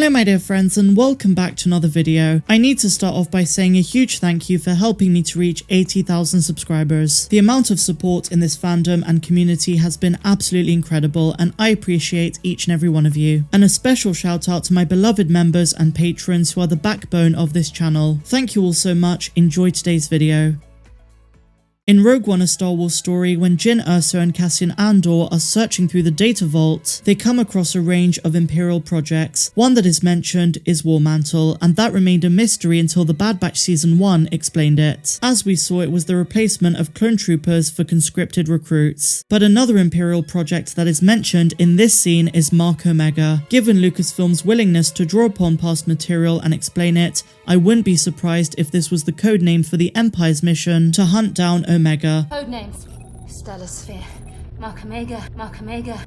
Hello my dear friends and welcome back to another video. I need to start off by saying a huge thank you for helping me to reach 80,000 subscribers. The amount of support in this fandom and community has been absolutely incredible and I appreciate each and every one of you. And a special shout out to my beloved members and patrons who are the backbone of this channel. Thank you all so much, enjoy today's video. In Rogue One: A Star Wars Story, when Jyn Erso and Cassian Andor are searching through the data vault, they come across a range of Imperial projects. One that is mentioned is War Mantle, and that remained a mystery until The Bad Batch Season 1 explained it. As we saw, it was the replacement of clone troopers for conscripted recruits. But another Imperial project that is mentioned in this scene is Mark Omega. Given Lucasfilm's willingness to draw upon past material and explain it, I wouldn't be surprised if this was the codename for the Empire's mission to hunt down Omega. Codenames: Stellar Sphere, Mark Omega, Mark Omega.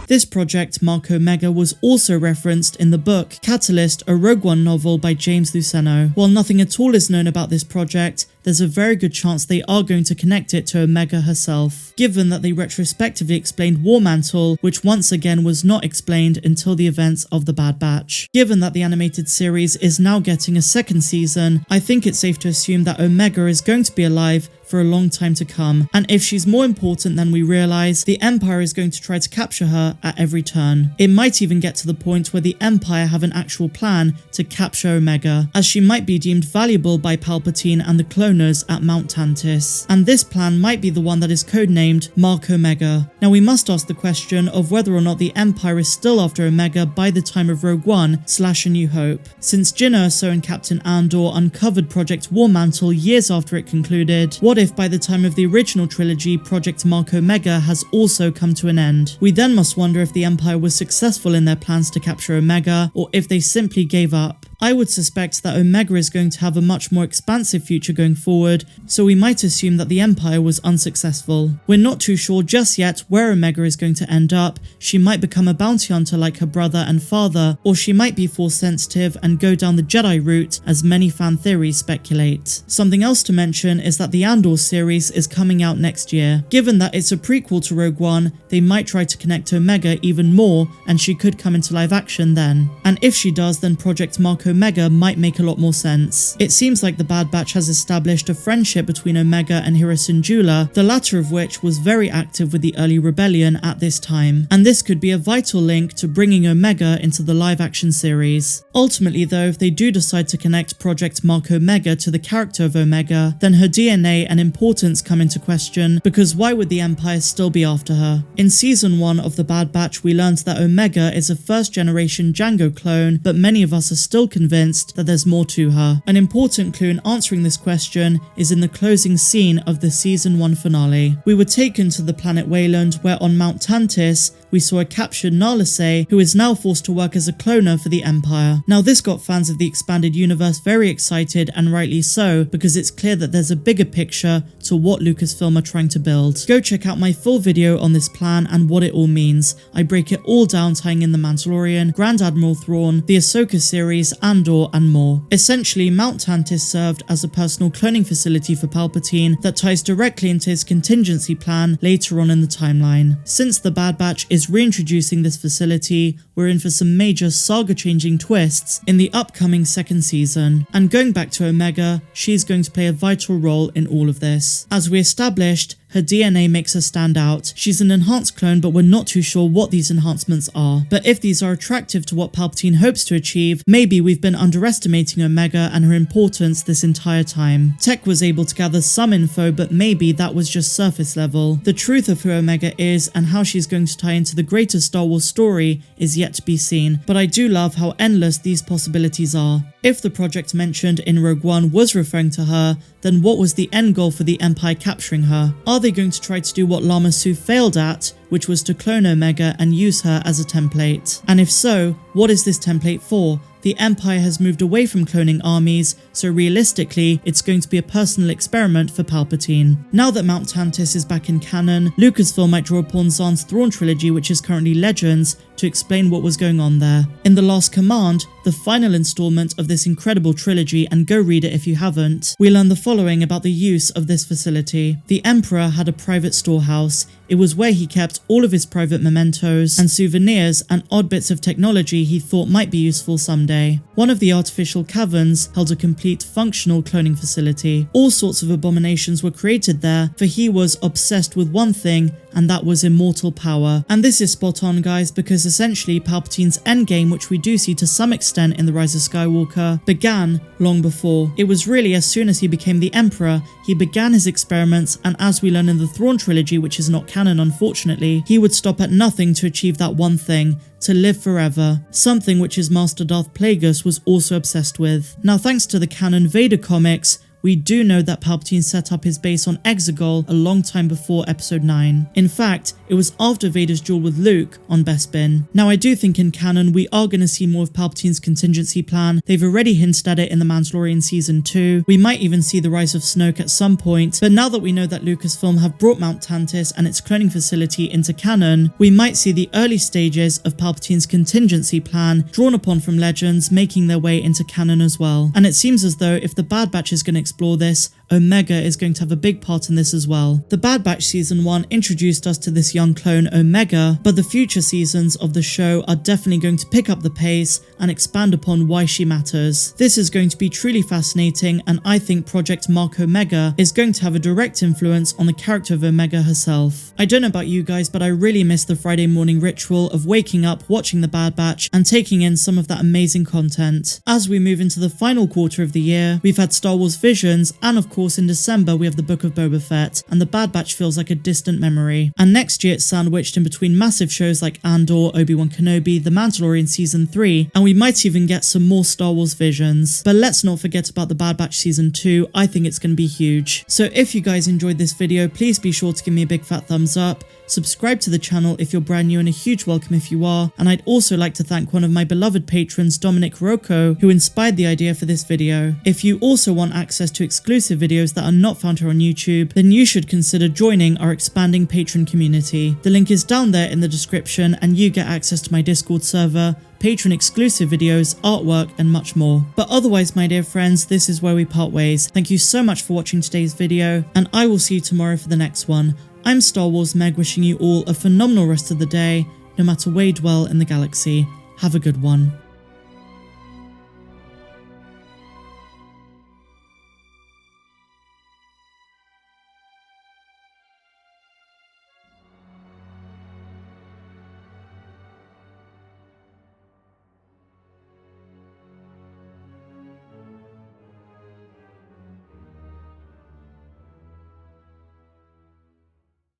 This project, Mark Omega, was also referenced in the book Catalyst, a Rogue One novel by James Luceno. While nothing at all is known about this project, there's a very good chance they are going to connect it to Omega herself, given that they retrospectively explained War Mantle, which once again was not explained until the events of The Bad Batch. Given that the animated series is now getting a second season, I think it's safe to assume that Omega is going to be alive for a long time to come, and if she's more important than we realise, the Empire is going to try to capture her at every turn. It might even get to the point where the Empire have an actual plan to capture Omega, as she might be deemed valuable by Palpatine and the cloners at Mount Tantiss, and this plan might be the one that is codenamed Mark Omega. Now we must ask the question of whether or not the Empire is still after Omega by the time of Rogue One / A New Hope. Since Jyn Erso and Captain Andor uncovered Project War Mantle years after it concluded, what if by the time of the original trilogy, Project Mark Omega has also come to an end? We then must wonder if the Empire was successful in their plans to capture Omega, or if they simply gave up. I would suspect that Omega is going to have a much more expansive future going forward, so we might assume that the Empire was unsuccessful. We're not too sure just yet where Omega is going to end up. She might become a bounty hunter like her brother and father, or she might be Force sensitive and go down the Jedi route, as many fan theories speculate. Something else to mention is that the Andor series is coming out next year. Given that it's a prequel to Rogue One, they might try to connect Omega even more, and she could come into live action then. And if she does, then Project Mark Omega might make a lot more sense. It seems like the Bad Batch has established a friendship between Omega and Hera Syndulla, the latter of which was very active with the early rebellion at this time, and this could be a vital link to bringing Omega into the live action series. Ultimately though, if they do decide to connect Project Mark Omega to the character of Omega, then her DNA and importance come into question, because why would the Empire still be after her? In Season 1 of The Bad Batch, we learned that Omega is a first generation Jango clone, but many of us are still convinced that there's more to her. An important clue in answering this question is in the closing scene of the Season 1 finale. We were taken to the planet Wayland, where on Mount Tantiss, we saw a captured Nala Se who is now forced to work as a cloner for the Empire. Now this got fans of the expanded universe very excited, and rightly so, because it's clear that there's a bigger picture to what Lucasfilm are trying to build. Go check out my full video on this plan and what it all means. I break it all down, tying in the Mandalorian, Grand Admiral Thrawn, the Ahsoka series, Andor, and more. Essentially, Mount Tantiss served as a personal cloning facility for Palpatine that ties directly into his contingency plan later on in the timeline. Since the Bad Batch is reintroducing this facility, we're in for some major saga-changing twists in the upcoming second season. And going back to Omega, she's going to play a vital role in all of this. As we established, her DNA makes her stand out. She's an enhanced clone, but we're not too sure what these enhancements are. But if these are attractive to what Palpatine hopes to achieve, maybe we've been underestimating Omega and her importance this entire time. Tech was able to gather some info, but maybe that was just surface level. The truth of who Omega is and how she's going to tie into the greater Star Wars story is yet to be seen, but I do love how endless these possibilities are. If the project mentioned in Rogue One was referring to her, then what was the end goal for the Empire capturing her? Are they going to try to do what Lama Su failed at, which was to clone Omega and use her as a template? And if so, what is this template for? The Empire has moved away from cloning armies, so realistically, it's going to be a personal experiment for Palpatine. Now that Mount Tantiss is back in canon, Lucasfilm might draw upon Zahn's Thrawn trilogy, which is currently Legends, to explain what was going on there. In The Last Command, the final installment of this incredible trilogy, and go read it if you haven't, we learn the following about the use of this facility. The Emperor had a private storehouse. It was where he kept all of his private mementos and souvenirs and odd bits of technology he thought might be useful someday. One of the artificial caverns held a complete functional cloning facility. All sorts of abominations were created there, for he was obsessed with one thing, and that was immortal power. And this is spot on, guys, because essentially Palpatine's endgame, which we do see to some extent in The Rise of Skywalker, began long before. It was really as soon as he became the Emperor, he began his experiments, and as we learn in the Thrawn trilogy, which is not canon unfortunately, he would stop at nothing to achieve that one thing: to live forever, something which his master Darth Plagueis was also obsessed with. Now, thanks to the canon Vader comics, we do know that Palpatine set up his base on Exegol a long time before Episode 9. In fact, it was after Vader's duel with Luke on Bespin. Now, I do think in canon we are going to see more of Palpatine's contingency plan. They've already hinted at it in The Mandalorian Season 2. We might even see the rise of Snoke at some point, but now that we know that Lucasfilm have brought Mount Tantiss and its cloning facility into canon, we might see the early stages of Palpatine's contingency plan drawn upon from legends making their way into canon as well. And it seems as though if the Bad Batch is going to explore this, Omega is going to have a big part in this as well. The Bad Batch Season 1 introduced us to this young clone Omega, but the future seasons of the show are definitely going to pick up the pace and expand upon why she matters. This is going to be truly fascinating, and I think Project Mark Omega is going to have a direct influence on the character of Omega herself. I don't know about you guys, but I really miss the Friday morning ritual of waking up, watching the Bad Batch, and taking in some of that amazing content. As we move into the final quarter of the year, we've had Star Wars Visions, and of course in December we have the Book of Boba Fett, and the Bad Batch feels like a distant memory. And next year it's sandwiched in between massive shows like Andor, Obi-Wan Kenobi, The Mandalorian Season 3, and we might even get some more Star Wars Visions. But let's not forget about the Bad Batch Season 2, I think it's going to be huge. So if you guys enjoyed this video, please be sure to give me a big fat thumbs up. Subscribe to the channel if you're brand new, and a huge welcome if you are. And I'd also like to thank one of my beloved patrons, Dominic Rocco, who inspired the idea for this video. If you also want access to exclusive videos that are not found here on YouTube, then you should consider joining our expanding patron community. The link is down there in the description, and you get access to my Discord server, patron exclusive videos, artwork, and much more. But otherwise, my dear friends, this is where we part ways. Thank you so much for watching today's video, and I will see you tomorrow for the next one. I'm Star Wars Meg, wishing you all a phenomenal rest of the day, no matter where you dwell in the galaxy. Have a good one.